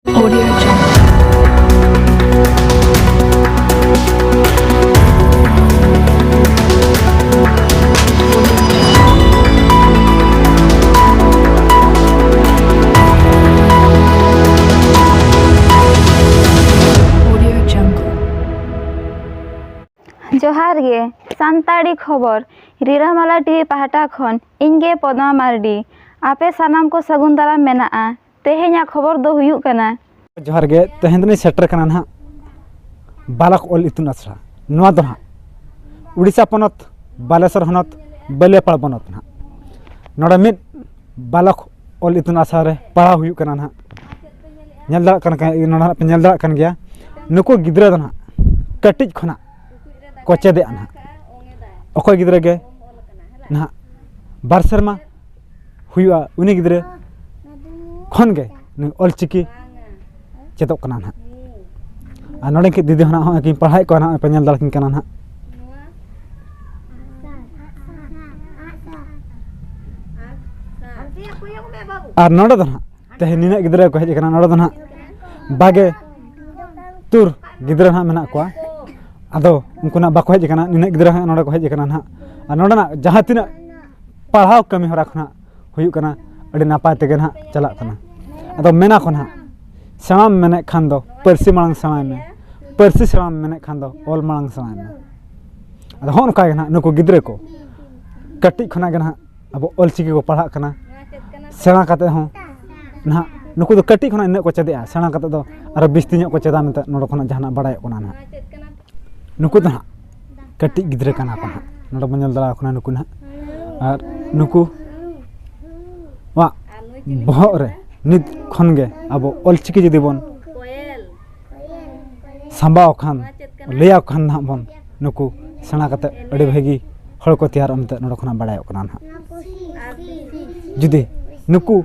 Audio Jungle. जोहार गे सानताड़ी खबर रिलामाला TV पाहटा खन इनगे पदमा मार्डी आपे सानाम को सगुन दाराम मेनाआ तेहेኛ खबर दो हुयुग कना जोहार गे तेहें दनी सेटर कना ना बालक ओल इतुन आसड़ा नोआ दो उड़ीसा पनत बालेश्वर हनत बलियापाल बनत ना नोडे मिद बालक ओल इतुन आसड़ा रे पढ़ा हुयुग कना ना नेल दाड़ा कन नोडा पे नेल दाड़ा कन गया नुको गिद्रा दो ना कटिज खना को चेदे ना अखय गिद्रा गे ना बार सेरमा हुयुआ उनी गिद्रा खन गे olchiki चेदोग कना ना आ नोडे के दीदी हना हो कि पढ़ाई को ना पे नेल दाड़ा किन कना ना और नोडे दो ना तेहे निना गिद्रा को हेज कना नोडे दो ना बागे तुर गिद्रा ना मेना को आदो उनको ना बाको हेज कना निना गिद्रा नोडे को हेज कना ना और नोडे ना जहां तिना पढ़ाव कमी हरा खना हुयु कना अडी नापाय तेगे ना चला कना आदो मेना को ना सेमाम मेने खान दो परसी मांग सेमाय में परसी सेमाम मेने खान दो ओल मांग सेमाय में आदो होन का ना नुको गिद्रा को कट्टी खना गे ना अब olchiki को पढ़ा कना सेना काते हो ना नुको दो कट्टी खना इन्ना को चेदे सेना काते दो आरो बिस्ती को चेदा मेते नोडो खना जहाना बाडाय कोना ना नुको दो ना कट्टी गिद्रा कना को ना नोडो बनेल दला खना नुको ना और नुको वा बहक रे नित खन गे अब olchiki जदि बन सांबाव खान लेया खान ना बन नुको सेना काते अडी भागी हड़ को तैयार अमते नोडो खना बाडाय कोना ना जुदी नुकु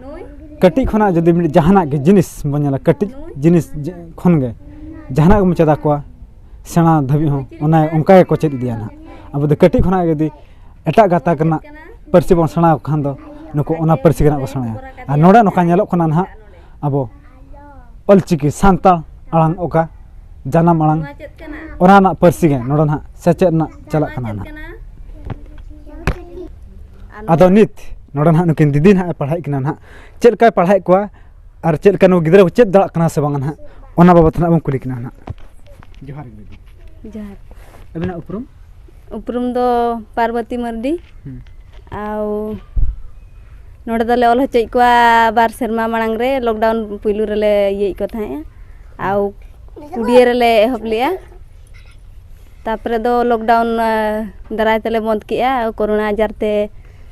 कटी खना जदि जहाना के जिनिस बनेला कटी जिनिस खन गे जहाना को चेदा को सेना धबी हो ओना उनका को चेद दिया ना अब दो कटी खना जदि एटा गाता करना परसी बन सेना खान दो नुकु ओना परसी गना को सेना आ नोडा नोका नेलो खना ना अब olchiki सान्ताल आलांग ओका जाना मालांग ओना ना परसी गे नोडा ना सेचेद ना चला कना ना आदो नित नोडा ना नुकिन दीदी ना पढ़ाई किना ना चेद का पढ़ाई को और चेद का नो गिद्रा को चेद दाड़ा कना से बांग ना ओना बाबत ना बन कुली किना ना जोहार दीदी जोहार अबिना उपरुम उपरुम दो पार्वती मर्डी आउ नोडे दले ओल हचै को बार सेरमा मांग रे लॉकडाउन पुइलु रेले ये को थाए आउ कुडिये रेले एहब लिया तापरे दो लॉकडाउन दराय तले बंद किया कोरोना आजारते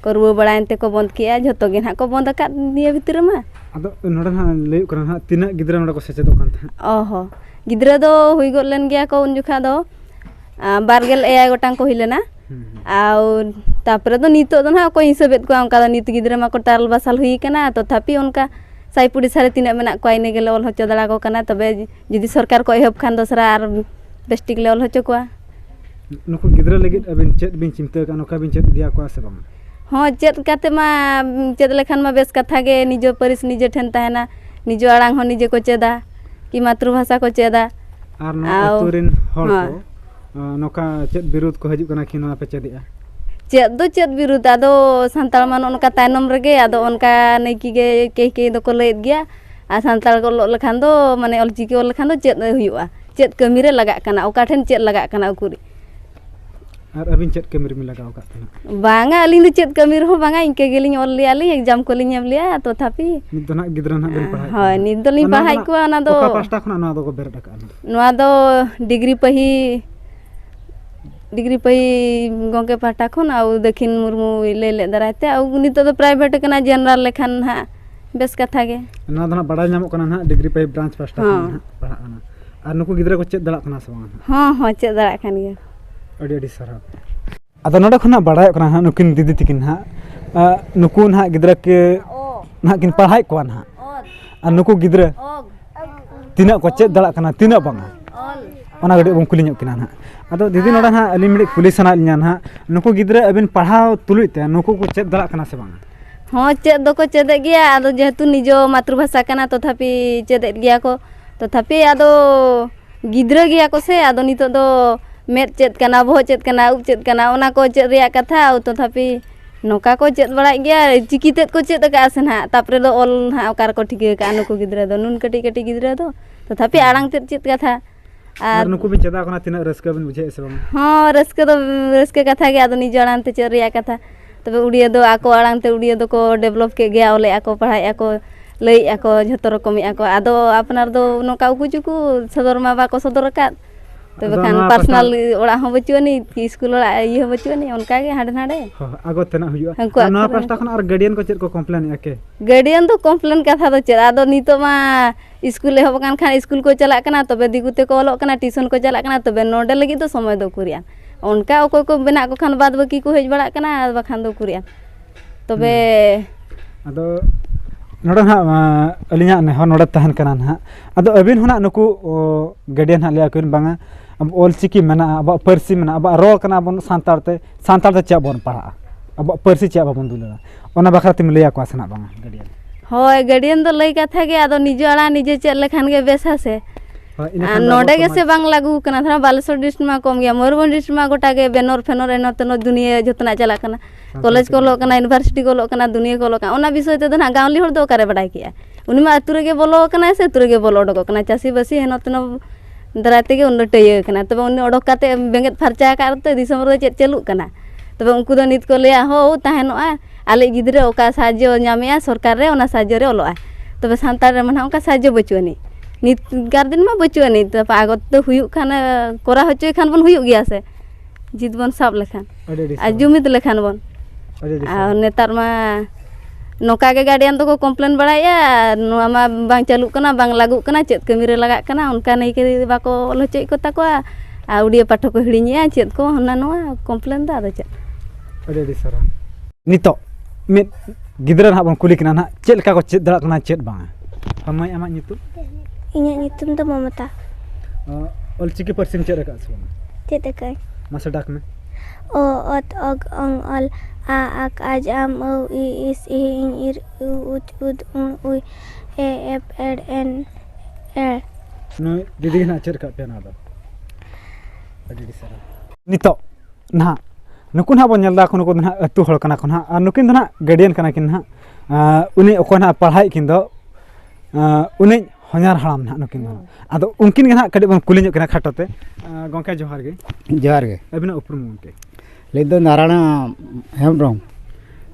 करबो बड़ायनते को बंद किया जतो गे ना को बंद का निया भितर मा आदो नोडे ना लेउ कना ना तिना गिद्रा नोडे को सेचेदो कान था ओहो गिद्रा दो हुई गोलेन गया को उन जुखा दो बारगेल एया गोटांग को हिलेना आउ तापरे दो नितो दो ना को हिसाबेत को अंका नित गिद्रा मा को टारल बासाल हुई कना तो थापी उनका साइपुडी सारे तिना मेना को आइने गेले ओल हचो दड़ा को कना तबे जदि सरकार को एहब खान दोसरा आर बेस्टिक ले ओल हचो को नुको गिद्रा लगित अबिन चेद बिन चिंता का नोका बिन चेद दिया को से बांग हाँ चेद काते मा चेद लेखान मा बेस कथा गे निजो परिस निजे ठेन ताहेना निजो आड़ांग हो निजे को चेदा कि मातृभाषा को चेदा आर नो अतुरिन हर को नोका चेद विरोध को हजु कना कि नोआ पे चेदिया चेद विरोध आदो सांताल मान उनका तायनम रेगे आदो उनका नैकी गे के दो को लेद गया आ सांताल को लेखान दो माने olchiki ओल लेखान दो चेद हुयुआ चेद कमी रे लगा कना ओका ठेन चेद लगा कना उकुरी और अबिन चेद कमी में लगाव का तना बांगा अलिन दो चेद कमी रहो बांगा इनके गेलिन ओल लिया ली एग्जाम को लिन लिया तो थापी नित दो ना गिद्रा ना बिन पढ़ाई हां नित दो लिन पढ़ाई को ना दो ओका पास्टा खना ना दो को बेर डका नोआ दो डिग्री पही गोंके पाटा खन आउ दक्षिण मुर्मू ले दरायते आउ नित दो प्राइवेट कना जनरल लेखान हा बेस कथा गे ना दो ना बड़ा नामो कना ना डिग्री पही ब्रांच पास्टा खना पढ़ा ना और नुको गिद्रा को चेद दड़ा कना से बांग हां चेद दड़ा खान गे अडी अडी सरा आदो नोडे खना बाडाय कना ना नुकिन दीदी तिकिन हा नुको ना गिद्रा के ना किन पढ़ाई को ना और नुको गिद्रा तिना को चेद दड़ा कना तिना बांग ओना गडी बन कुली किना ना आदो दीदी नोडा ना अली मिडी कुली सना लिया ना नुको गिद्रा अबिन पढ़ाव तुलुते नुको को चेद दड़ा कना से बांग हाँ चेद दो को चेद गया आदो जेहेतु निजो मातृभाषा कना तथापि चेद गया को तथापि आदो गिद्रा गया को से आदो नितो दो मेद चेद कना बोह चेद कना उप चेद कना ओना को चेद रिया कथा तथापि नौका को चेद बड़ा गया चिकी तेद को चेद का से ना तापरे दो ऑल ना ओकार को ठीक का नुको गिद्रा दो नुन कटी कटी गिद्रा दो तथापि आड़ांग तेद चेद कथा और नुको बिन चेदा कोना तिना रस्का बिन बुझे से बांग हाँ रस्के कथा गया आदो निजो आड़ांग ते चेद रिया कथा तबे उड़िया दो आको आड़ांग ते उड़िया दो को डेवलप के गया ओले आको पढ़ाई आको लई आको झतो रकमी आको आदो अपनार दो नौका उकु चुकु सदर मा बाको सदर का तबे खान पर्सनल ओड़ा हो बचुनी स्कूल ओड़ा ये बचुनी उनका के हाडे नाडे आगो तना हुआ नवा पास्टा खन और गार्डियन को चेद को कंप्लेन आके गार्डियन तो कंप्लेन कथा दो चेद आदो नितो मा स्कूल ले होबकान खान स्कूल को चला कना तबे दिगुते को ओलो कना ट्यूशन को चला कना तबे नोडे लगी तो समय दो कुरिया उनका ओको को बेना को खान बाद बाकी को हेज बड़ा कना बखान दो कुरिया तबे आदो नोडे ना अलिया ने हो नोडे तहन कना ना आदो अबिन होना नुकु गार्डियन हा लिया कुन बांगा अब olchiki मेना अब परसी मेना अब रोल कना बन सांतार ते चे बन पढ़ा अब परसी चे बाबन दुला ओना बखरा तिम लिया को आसना बांगा गार्डियन होय गार्डियन तो लई कथा के आदो निजे आड़ा निजे चेद लेखान के बेसा से नोडे के से बांग लागू कना थरा बालेश्वर डिस्ट्रिक्ट मा कम गया मयूरभंज डिस्ट्रिक्ट मा गोटा के बेनर फेनर एनो तनो दुनिया जतना चला कना कॉलेज को लो कना यूनिवर्सिटी को लो कना दुनिया को लो कना ओना विषय ते ना गांवली हर दो करे बडाई किया उनी मा अतुरे के बोलो कना से अतुरे के बोलो डको कना चासी बसी हेनो तनो दराते के उन टय कना तबे उनी ओडक काते बेंगेत फरचा का ते दिसम रे चेद चलु कना तबे उनको दो नित को लेया हो ताहेनोआ आले गिद्रे ओका साहाय्य ᱧᱟᱢᱮᱟ सरकार रे ओना साहाय्य रे ओलोआ तबे सांतार रे मना ओका साहाय्य बचुआनी नित गार्डन मा बचुआनी तबे आगत तो हुयुक खान कोरा होचय खान बन हुयुक गया से जित बन साब लेखान आ जुमित लेखान बन आ नेतार मा नोका के गार्डियन तो को कंप्लेन बड़ाया नोआ मा बांग चालू कना बांग लागू कना चेद कमी रे लगा कना उनका नहीं के बाको लचय को ताकोआ आ उड़िया पाठक को हिड़िया चेद को हना नोआ कंप्लेन दा द चेद अरे सरा नितो मित गिद्रा ना बन कुली कना ना चेद का को चेद दरा कना चेद बांगा हमय आमा नितु इnya nyutum तो ममता olchiki परसिम चेद का सो चेद का मासे डाक में ओ अत अग अंग अल आ आक आज आम ओ इ इस इ इन इर उ उत उद उन उ ए एफ एड एन एल नो दीदी ना चेद का पेना दो अरे सरा नितो ना नुकुन हा बन नेलदा को ना अतु हल कना कोना आ नुकिन ना गार्डियन कना किन ना उनी ओकोना पढ़ाई किन दो उनी ह냐र हराम ना नुकिन आदो उनकिन के ना कडी बन कुली कना खाटोते गंका जोहार गे अबिना उपरुम उनके लेदो नारायण हेमब्रम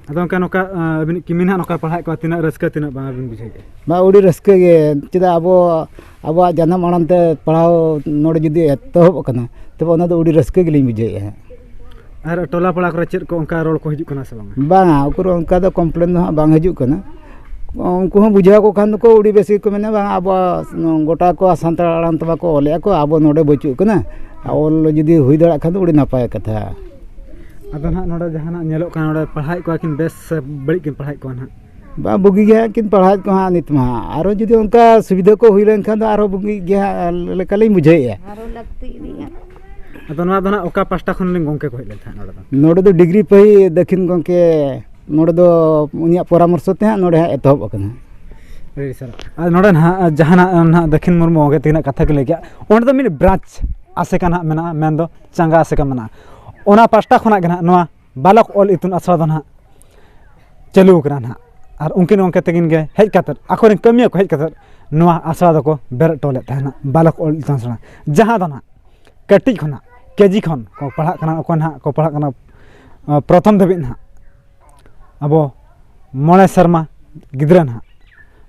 आदो का नोका अबिन किमिन हा नोका पढ़ाई को तिना रस्का तिना बा बिन बुझे गे बा उडी रस्के गे चिदा अब जानम आड़ाते पढ़ाओ नोड जुदी एतहब कना तबे ओना दो उडी रस्के गे लिन बुझे है आर टोला पड़ा करे चेद को उनका रोल को हिजुक कना से बांगा बांगा उकुर उनका दो कंप्लेन दो बांग हिजुक कना उनको हम बुझा को खान को उडी बेसी को मेना बांगा अब गोटा को सांतार आड़ान तबा को ओले को अब नोडे बचु कना ओल जुदी हुई दड़ा खान उडी नापाय कथा आदो ना नोडे जहाना नेलो कना नोडे पढ़ाई को किन बेस बड़ी किन पढ़ाई को ना बा बुगी गया किन पढ़ाई को हा नित मा आरो जुदी उनका सुविधा को हुई लेन खान आरो बुगी गया लेकाली बुझाइया आरो लगती दिया आदो ना दना ओका पास्टा खन लिन गंके को हेले था नोडे दो डिग्री पही दक्षिण गंके नोडे दो उनिया परामर्श ते नोडे एतहब कना अरे सर आ नोडे ना जहाना ना दक्षिण मुर्मु ओगे तिना कथा के लेके ओंड दो मिन ब्रांच आसे कना मेना मेन दो चंगा आसे का मना ओना पास्टा खना गना नोआ बालक ऑल इतुन आसरा दो ना चालू करा ना और उनकिन ओंके तगिन गे हेज कातर आखोरिन कमिया को हेज कातर नोआ आसरा दो को बेर टोले ताना बालक ऑल इतुन आसरा जहां दो ना कटी खना केजी खन को पढ़ा कना ओकन हा को पढ़ा कना प्रथम धबिन हा अबो मोणे शर्मा गिद्रा ना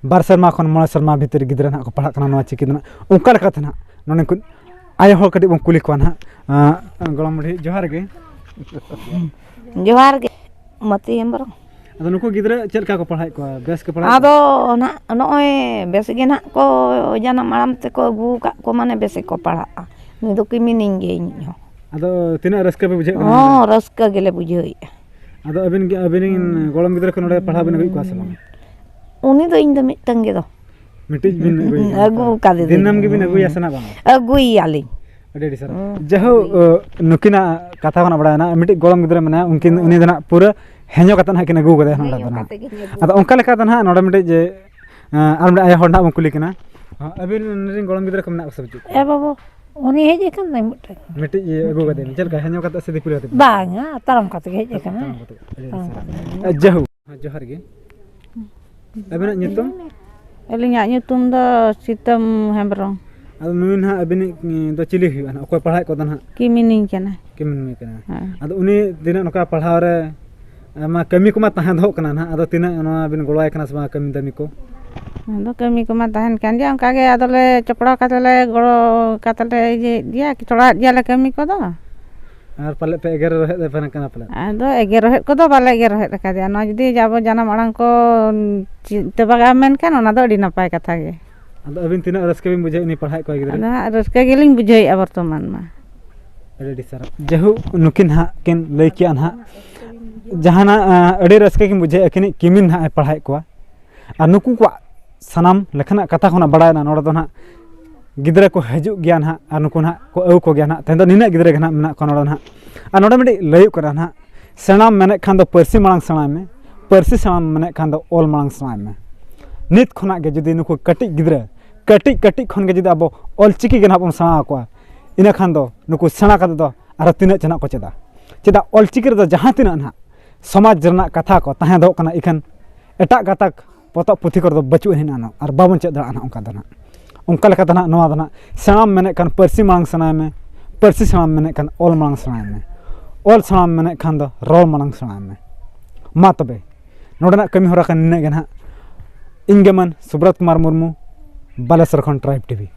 बार शर्मा खन मोणे शर्मा भीतर गिद्रा ना को पढ़ा कना नोआ चिकी ना उनका कथा ना नोने कुन आय हो कटी बन कुली को ना गळम मुढी जोहार गे मती हेम्ब्रो अदो नुको गिद्रा चेल का को पढ़ाई को बेस के पढ़ाई आदो ना नोय बेस गे ना को जाना माराम ते को गु का को माने बेस को पढ़ा नि दो किमिनिंग गे इन हो आदो तिना रस्का पे बुझे हां रस्का गेले बुझे आदो अबिन गळम गिद्रा को नोडे पढ़ा बिन गई को आसला उनी दो इन दो मिटंग गे दो मिटिज बिन अगु का दे दिनम गे बिन अगु यासना बा अगु याली अडे सर जहो नुकिना कथा खना बड़ा ना मिटि गळम गिद्रा मना उनकिन उनी दना पूरा हेñो कते ना किन अगू कदे नोडे दो ना अदो ओंका लेका दो ना नोडे मिटे जे आर मिटे आया हर ना बन कुली कना अबिन रिन गोलम गिदरा को मना सब ए बाबू उनी हेज कन नै मिटे ये अगू कदे चल का हेñो कते से दिपुरी कते बांगा तारम कते हेज कन जहू जोहार गे अबिन nyutum ᱟᱹᱞᱤᱧᱟᱜ ᱧᱩᱛᱩᱢ ᱫᱚ ᱥᱤᱛᱟᱹᱢ ᱦᱮᱢᱵᱨᱚᱢ ᱟᱫᱚ ᱢᱤᱢᱤᱱ ᱦᱟᱸᱜ ᱟᱹᱵᱤᱱ ᱫᱚ ᱪᱤᱞᱤ ᱦᱩᱭᱩᱜᱼᱟ ᱱᱟᱦᱟᱜ ᱚᱠᱚᱭ ᱯᱟᱲᱦᱟᱣᱮᱫ ᱠᱚ ᱫᱚ ᱱᱟᱦᱟᱜ ᱠᱤᱢᱤᱱᱤᱧ ᱠᱟᱱᱟ ᱠᱤᱢᱤᱱ ᱠᱟᱱᱟ ᱟᱫᱚ ᱩᱱᱤ ᱛᱤᱱᱟᱹᱜ ᱱᱚᱠᱟ ᱯᱟᱲᱦᱟᱣ ᱨᱮ ᱢᱟ ᱠᱟᱹᱢᱤ ᱠᱚᱢᱟ ᱛᱟᱦᱮᱸ ᱫᱚᱦᱚᱜ ᱠᱟᱱᱟ ᱱᱟᱦᱟᱜ ᱟᱫᱚ ᱛᱤᱱᱟᱹᱜ ᱱᱚᱣᱟ ᱵᱤᱱ ᱜᱚᱲᱚᱟᱭ ᱠᱟᱱᱟ ᱥᱮ ᱵᱟᱝ ᱠᱟᱹᱢᱤ ᱫᱟᱹᱢᱤ ᱠᱚ ᱟᱫᱚ ᱠᱟᱹᱢᱤ ᱠᱚᱢᱟ ᱛᱟᱦᱮᱱ ᱠᱟᱱ ᱜᱮᱭᱟ ᱚᱱᱠᱟ ᱜᱮ ᱟᱫᱚᱞᱮ ᱪᱚᱯᱲᱟᱣ ᱠᱟᱛᱮ ᱞᱮ ᱜᱚᱲᱚ ᱠᱟᱛᱮ ᱞᱮ ᱤᱭᱟᱹᱭᱮᱫ ᱜᱮᱭᱟ ᱪᱚᱲᱟᱣᱮᱫ ᱜᱮᱭᱟᱞᱮ ᱠᱟᱹᱢᱤ ᱠᱚᱫᱚ ᱟᱨ ᱯᱟᱞᱮ ᱯᱮ ᱮᱜᱮᱨ ᱨᱚᱦᱮᱫ ᱫᱮ ᱯᱟᱱᱟ ᱠᱟᱱᱟ ᱯᱟᱞᱮ ᱟᱫᱚ ᱮᱜᱮᱨ ᱨᱚᱦᱮᱫ ᱠᱚᱫᱚ ᱵᱟᱞᱮ ᱮᱜᱮᱨ ᱨᱚᱦᱮᱫ ᱟᱠᱟᱫᱮᱭᱟ ᱱᱚᱣᱟ ᱡᱩᱫᱤ ᱟᱵᱚ ᱡᱟᱱᱟᱢ ᱟᱲᱟᱝ ᱠᱚ ᱪᱮᱫ ᱵᱟᱜᱟ ᱢᱮᱱᱠᱷᱟᱱ ᱚᱱᱟ ᱫᱚ ᱟᱹᱰᱤ ᱱᱟᱯᱟᱭ ᱠᱟᱛᱷᱟ ᱜᱮ ᱟᱫᱚ ᱟᱹᱵᱤᱱ ᱛᱤᱱᱟᱹᱜ ᱨᱟᱹᱥᱠᱟᱹ ᱵᱤᱱ ᱵᱩᱡᱷᱟᱹᱣ ᱩᱱᱤ ᱯᱟᱲᱦᱟᱣᱮᱫ ᱠᱚᱣᱟ ᱜᱤᱫᱽᱨᱟᱹ ᱟᱫᱚ ᱦᱟᱸᱜ ᱨᱟᱹᱥᱠᱟᱹ ᱜᱮᱞᱤᱧ ᱵᱩᱡᱷᱟᱹᱣᱮᱫᱼᱟ ᱵᱚᱨᱛᱚᱢᱟᱱ ᱢᱟ ᱟᱹᱰᱤ ᱥᱟᱨᱦᱟᱣ ᱡᱮᱦᱩ ᱱᱩᱠᱤᱱ ᱦᱟᱸᱜ ᱠᱤᱱ ᱞᱟᱹᱭ ᱠᱮᱜᱼᱟ ᱱᱟᱦᱟᱜ ᱡᱟᱦᱟᱱᱟᱜ ᱟᱹᱰᱤ ᱨᱟᱹᱥᱠᱟᱹ ᱜᱤᱧ ᱵᱩᱡᱷᱟᱹᱣᱮᱫᱼᱟ ᱠᱤᱱ ᱠᱤᱢᱤᱱ ᱦᱟᱸᱜ ᱮ ᱯᱟᱲᱦᱟᱣᱮᱫ ᱠᱚᱣᱟ ᱟᱨ ᱱᱩᱠᱩ ᱠᱚᱣᱟᱜ ᱥᱟᱱᱟᱢ ᱞᱮᱠᱟᱱᱟᱜ ᱠᱟᱛᱷᱟ ᱠᱷᱚᱱᱟᱜ ᱵᱟᱲᱟᱭᱱᱟ ᱱᱚᱰᱮ ᱫᱚ ᱱᱟᱦᱟᱜ ᱜᱤᱫᱽᱨᱟᱹ ᱠᱚ ᱦᱤᱡᱩᱜ ᱜᱮᱭᱟ ᱱᱟᱦᱟᱜ ᱟᱨ ᱱᱩᱠᱩ ᱱᱟᱦᱟᱜ ᱠᱚ ᱟᱹᱜᱩ ᱠᱚ ᱜᱮᱭᱟ ᱱᱟᱦᱟᱜ ᱛᱮᱦᱮᱧ ᱫᱚ ᱱᱤᱱᱟᱹᱜ ᱜᱤᱫᱽᱨᱟᱹ ᱜᱮ ᱱᱟᱦᱟᱜ ᱢᱮᱱᱟᱜ ᱠᱚᱣᱟ ᱱᱚᱰᱮ ᱱᱟᱦᱟᱜ ᱟᱨ ᱱᱚᱰᱮ ᱢᱤᱫᱴᱤᱡ ᱞᱟᱹᱭᱚᱜ ᱠᱟᱱᱟ ᱱᱟᱦᱟᱜ ᱥᱮᱬᱟᱢ ᱢᱮᱱᱮᱫ ᱠᱷᱟᱱ ᱫᱚ ᱯᱟᱹᱨᱥᱤ ᱢᱟᱲᱟᱝ ᱥᱮᱬᱟᱭ ᱢᱮ ᱯᱟᱹᱨᱥᱤ ᱥᱮᱬᱟᱢ ᱢᱮᱱᱮᱫ ᱠᱷᱟᱱ ᱫᱚ ᱚᱞ ᱢᱟᱲᱟᱝ ᱥᱮᱬᱟᱭ ᱢᱮ ᱱᱤᱛ ᱠᱷᱚᱱᱟᱜ ᱜᱮ ᱡᱩᱫᱤ ᱱᱩᱠᱩ ᱠᱟᱹᱴᱤᱡ ᱜᱤᱫᱽᱨᱟᱹ ᱠᱟᱹᱴᱤᱡ ᱠᱷᱚᱱ ᱜᱮ ᱡᱩᱫᱤ ᱟᱵᱚ ᱚᱞᱪᱤᱠᱤ ᱜᱮ ᱱᱟᱦᱟᱜ ᱵᱚᱱ ᱥᱮᱬᱟ ᱟᱠᱚᱣᱟ ᱤᱱᱟᱹ ᱠᱷᱟᱱ ᱫᱚ ᱱᱩᱠᱩ ᱥᱮᱬᱟ ᱠᱟᱛᱮ ᱫᱚ ᱟᱨᱚ ᱛᱤᱱᱟᱹᱜ ᱪᱮᱱᱟᱜ ᱠᱚ ᱪᱮᱫᱟᱜ ᱚᱞᱪᱤᱠᱤ ᱨᱮᱫᱚ ᱡᱟᱦᱟᱸ ᱛᱤᱱᱟᱹᱜ ᱱᱟᱦᱟᱜ ᱥᱚᱢᱟᱡᱽ ᱨᱮᱱᱟᱜ ᱠᱟᱛᱷᱟ ᱠᱚ ᱛᱟᱦᱮᱸ ᱫᱚᱜ ᱠᱟᱱᱟ ᱤᱠᱷᱟᱹᱱ ᱮᱴᱟᱜ ᱜᱟᱛᱟᱠ ᱯᱚᱛᱚᱵ ᱯᱩᱛᱷᱤ ᱠᱚᱨᱮ ᱫᱚ ᱵᱟᱹᱪᱩᱜ ᱦᱮᱱᱟᱜᱼᱟ ᱟᱨ ᱵᱟᱵᱚᱱ ᱪᱮᱫ ᱫᱟᱲᱮᱭᱟᱜᱼᱟ ᱚᱱᱠᱟ ᱫᱚ ᱱᱟᱦᱟᱜ ᱚᱱᱠᱟ ᱞᱮᱠᱟᱛᱮ ᱱᱟᱦᱟᱜ ᱱᱚᱣᱟ ᱫᱚ ᱱᱟᱦᱟᱜ ᱥᱮᱬᱟᱢ ᱢᱮᱱᱮᱫ ᱠᱷᱟᱱ ᱯᱟᱹᱨᱥᱤ ᱢᱟᱲᱟᱝ ᱥᱮᱬᱟᱭ ᱢᱮ ᱯᱟᱹᱨᱥᱤ ᱥᱮᱬᱟᱢ ᱢᱮᱱᱮᱫ ᱠᱷᱟᱱ ᱚᱞ ᱢᱟᱲᱟᱝ ᱥᱮᱬᱟᱭ ᱢᱮ ᱚᱞ ᱥᱮᱬᱟᱢ ᱢᱮᱱᱮᱫ ᱠᱷᱟन ᱫᱚ ᱨᱚᱲ ᱢᱟᱲᱟᱝ ᱥᱮᱬᱟᱭ ᱢᱮ ᱢᱟ ᱛᱚᱵᱮ ᱱᱚᱰᱮᱱᱟᱜ ᱠᱟᱹᱢᱤ ᱦᱚᱨᱟ ᱠᱟᱱ ᱱᱤᱱᱟᱹᱜ ᱜᱮ ᱱᱟᱦᱟᱜ ᱤᱧ ᱜᱮ ᱢᱟᱱ ᱥᱩᱵᱨᱚᱛ ᱠᱩᱢᱟᱨ ᱢᱩᱨᱢᱩ ᱵᱟᱞᱮᱥᱚᱨ ᱠᱷᱚᱱ ᱴᱨᱟᱭᱤᱵ ᱴᱤᱵᱷᱤ